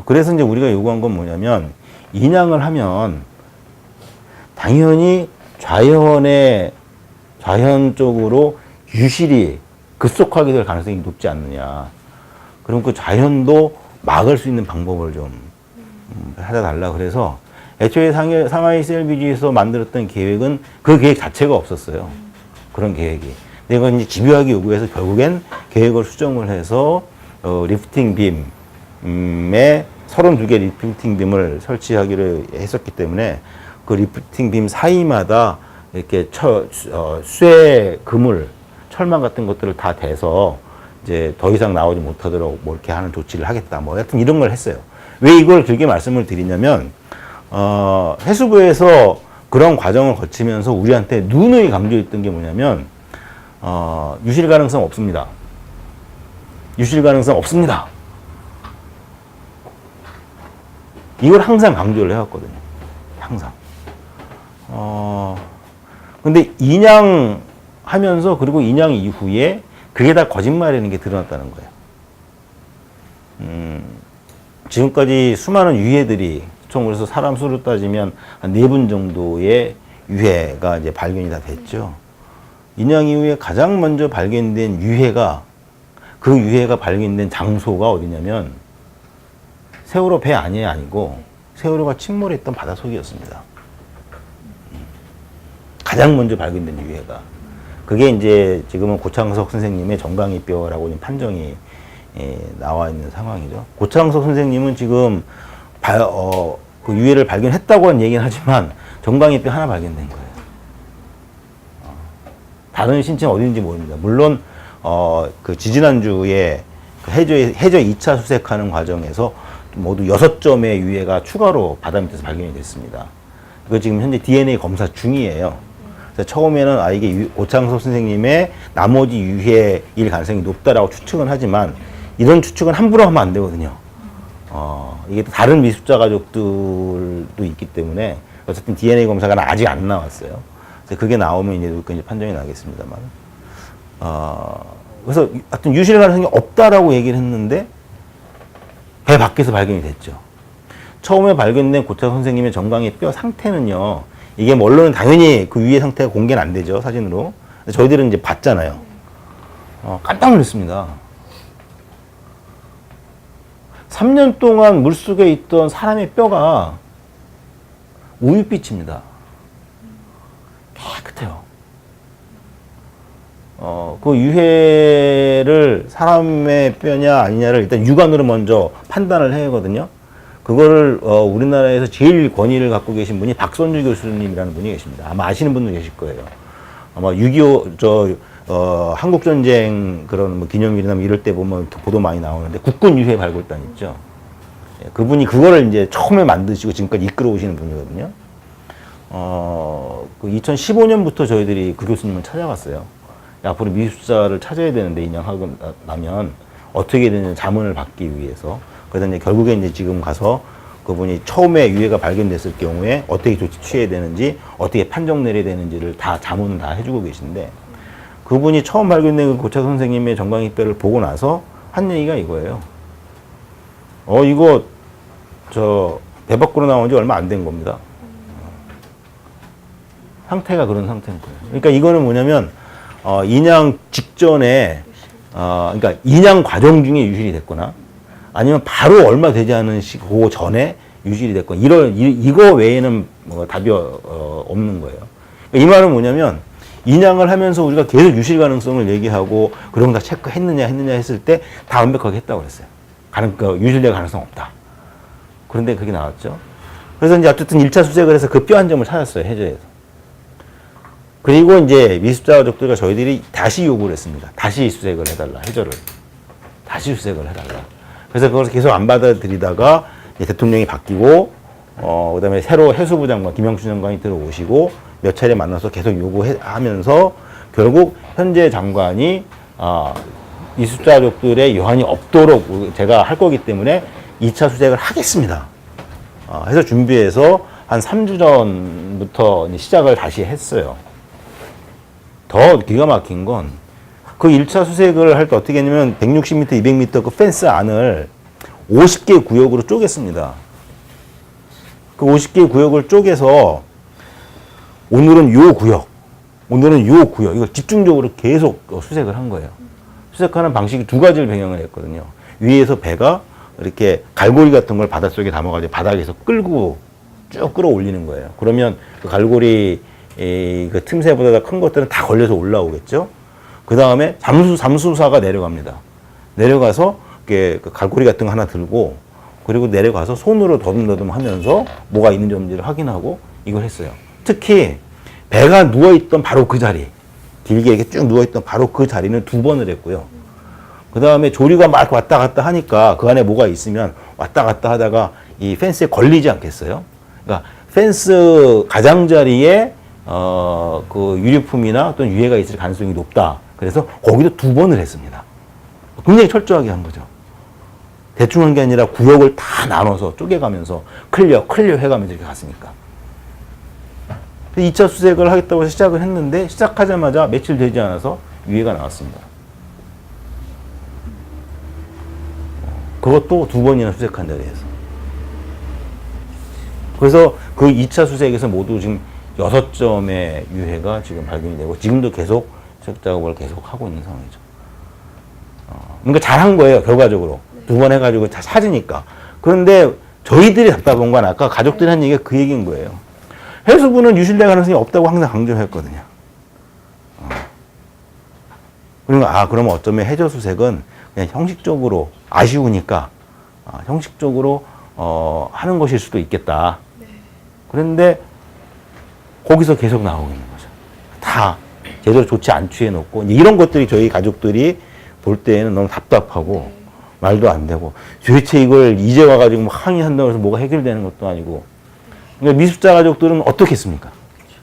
그래서 이제 우리가 요구한 건 뭐냐면, 인양을 하면 당연히 자연 쪽으로 유실이 급속하게 될 가능성이 높지 않느냐. 그럼 그 자연도 막을 수 있는 방법을 좀 찾아달라. 그래서 애초에 상하이 CLBG에서 만들었던 계획은 그 계획 자체가 없었어요. 그런 계획이. 내가 이제 집요하게 요구해서 결국엔 계획을 수정을 해서 리프팅 빔에 32개 리프팅 빔을 설치하기로 했었기 때문에 그 리프팅 빔 사이마다 이렇게 쇠 그물, 철망 같은 것들을 다 대서 이제 더 이상 나오지 못하도록 뭐 이렇게 하는 조치를 하겠다. 뭐 하여튼 이런 걸 했어요. 왜 이걸 길게 말씀을 드리냐면, 해수부에서 그런 과정을 거치면서 우리한테 누누이 강조했던 게 뭐냐면, 유실 가능성 없습니다. 유실 가능성 없습니다. 이걸 항상 강조를 해왔거든요. 항상. 근데 인양하면서 그리고 인양 이후에 그게 다 거짓말이라는 게 드러났다는 거예요. 지금까지 수많은 유해들이 총 그래서 사람 수로 따지면 한 4분 정도의 유해가 이제 발견이 다 됐죠. 인양 이후에 가장 먼저 발견된 유해가, 그 유해가 발견된 장소가 어디냐면 세월호 배 안이 아니고 세월호가 침몰했던 바닷속이었습니다. 가장 먼저 발견된 유해가. 그게 이제 지금은 고창석 선생님의 정강이뼈라고 판정이 나와 있는 상황이죠. 고창석 선생님은 지금 그 유해를 발견했다고는 얘기는 하지만 정강이뼈 하나 발견된 거예요. 다른 신체는 어딘지 모릅니다. 물론 그 지지난주에 그 해저 2차 수색하는 과정에서 모두 6점의 유해가 추가로 바다 밑에서 발견이 됐습니다. 이거 지금 현재 DNA 검사 중이에요. 그래서 처음에는 이게 고창석 선생님의 나머지 유해일 가능성이 높다라고 추측은 하지만 이런 추측은 함부로 하면 안 되거든요. 이게 또 다른 미수자 가족들도 있기 때문에 어쨌든 DNA 검사가 아직 안 나왔어요. 그래서 그게 나오면 이제 판정이 나겠습니다만. 그래서 하여튼 유실 가능성이 없다라고 얘기를 했는데 배 밖에서 발견이 됐죠. 처음에 발견된 고창석 선생님의 정강의 뼈 상태는요. 이게 뭐 언론은 당연히 그 위의 상태가 공개는 안 되죠, 사진으로. 저희들은 이제 봤잖아요. 깜짝 놀랐습니다. 3년 동안 물속에 있던 사람의 뼈가 우윳빛입니다. 깨끗해요. 그 유해를 사람의 뼈냐 아니냐를 일단 육안으로 먼저 판단을 해야 하거든요. 그거를 우리나라에서 제일 권위를 갖고 계신 분이 박선주 교수님이라는 분이 계십니다. 아마 아시는 분도 계실 거예요. 아마 6.25 한국전쟁 그런 뭐 기념일이나 뭐 이럴 때 보면 보도 많이 나오는데 국군 유해 발굴단 있죠. 그분이 그거를 이제 처음에 만드시고 지금까지 이끌어 오시는 분이거든요. 그 2015년부터 저희들이 그 교수님을 찾아갔어요. 앞으로 미수자를 찾아야 되는데 인양하고 나면 어떻게 되는 자문을 받기 위해서. 그래서 이제 결국에 이제 지금 가서 그분이 처음에 유해가 발견됐을 경우에 어떻게 조치 취해야 되는지, 어떻게 판정 내려야 되는지를 다 자문을 다 해주고 계신데, 그분이 처음 발견된 그 고창석 선생님의 정강이뼈를 보고 나서 한 얘기가 이거예요. 이거 배 밖으로 나온 지 얼마 안 된 겁니다. 상태가 그런 상태인 거예요. 그러니까 이거는 뭐냐면 인양 직전에 그러니까 인양 과정 중에 유실이 됐거나 아니면 바로 얼마 되지 않은 그 전에 유실이 됐거나 이거 외에는 뭐 답이 없는 거예요. 그러니까 이 말은 뭐냐면 인양을 하면서 우리가 계속 유실 가능성을 얘기하고 그런 거 다 체크했느냐 했을 때 다 완벽하게 했다고 그랬어요. 유실될 가능성 없다. 그런데 그게 나왔죠. 그래서 이제 어쨌든 1차 수색을 해서 그 뼈 한 점을 찾았어요, 해저에서. 그리고 이제 미수자 가족들과 저희들이 다시 요구를 했습니다. 다시 수색을 해달라, 해저를. 다시 수색을 해달라. 그래서 그걸 계속 안 받아들이다가 대통령이 바뀌고, 그 다음에 새로 해수부 장관, 김영춘 장관이 들어오시고, 몇 차례 만나서 계속 요구하면서, 결국 현재 장관이, 미수자 가족들의 여한이 없도록 제가 할 거기 때문에 2차 수색을 하겠습니다. 해서 준비해서 한 3주 전부터 시작을 다시 했어요. 더 기가 막힌 건 그 1차 수색을 할 때 어떻게 했냐면 160m, 200m 그 펜스 안을 50개 구역으로 쪼갰습니다. 그 50개 구역을 쪼개서 오늘은 요 구역, 오늘은 요 구역, 이걸 집중적으로 계속 수색을 한 거예요. 수색하는 방식이 두 가지를 병행을 했거든요. 위에서 배가 이렇게 갈고리 같은 걸 바닷속에 담아가지고 바닥에서 끌고 쭉 끌어올리는 거예요. 그러면 그 갈고리 그 틈새보다 큰 것들은 다 걸려서 올라오겠죠. 그 다음에 잠수사가 내려갑니다. 내려가서 그 갈고리 같은 거 하나 들고 그리고 내려가서 손으로 더듬더듬 하면서 뭐가 있는지 없는지를 확인하고 이걸 했어요. 특히 배가 누워있던 바로 그 자리, 길게 이렇게 쭉 누워있던 바로 그 자리는 2번을 했고요. 그 다음에 조류가 막 왔다 갔다 하니까 그 안에 뭐가 있으면 왔다 갔다 하다가 이 펜스에 걸리지 않겠어요? 그러니까 펜스 가장자리에 그 유류품이나 어떤 유해가 있을 가능성이 높다. 그래서 거기도 2번을 했습니다. 굉장히 철저하게 한 거죠. 대충 한 게 아니라 구역을 다 나눠서 쪼개가면서 클리어 해가면서 이렇게 갔으니까. 2차 수색을 하겠다고 해서 시작을 했는데 시작하자마자 며칠 되지 않아서 유해가 나왔습니다. 그것도 2번이나 수색한 자리에서. 그래서 그 2차 수색에서 모두 지금 6점의 유해가 지금 발견이 되고 지금도 계속 수색 작업을 계속 하고 있는 상황이죠. 그러니까 잘한 거예요, 결과적으로. 2번 해가지고 다 찾으니까. 그런데 저희들이 답답한 건 아까 가족들이 한 얘기가 그 얘기인 거예요. 해수부는 유실될 가능성이 없다고 항상 강조했거든요. 그러니까 그러면 어쩌면 해저 수색은 그냥 형식적으로 아쉬우니까 형식적으로 하는 것일 수도 있겠다. 그런데 거기서 계속 나오고 있는 거죠. 다 제대로 조치 안 취해놓고 이런 것들이 저희 가족들이 볼 때에는 너무 답답하고 말도 안 되고 도대체 이걸 이제 와가지고 뭐 항의한다고 해서 뭐가 해결되는 것도 아니고 그러니까 미숙자 가족들은 어떻게 했습니까?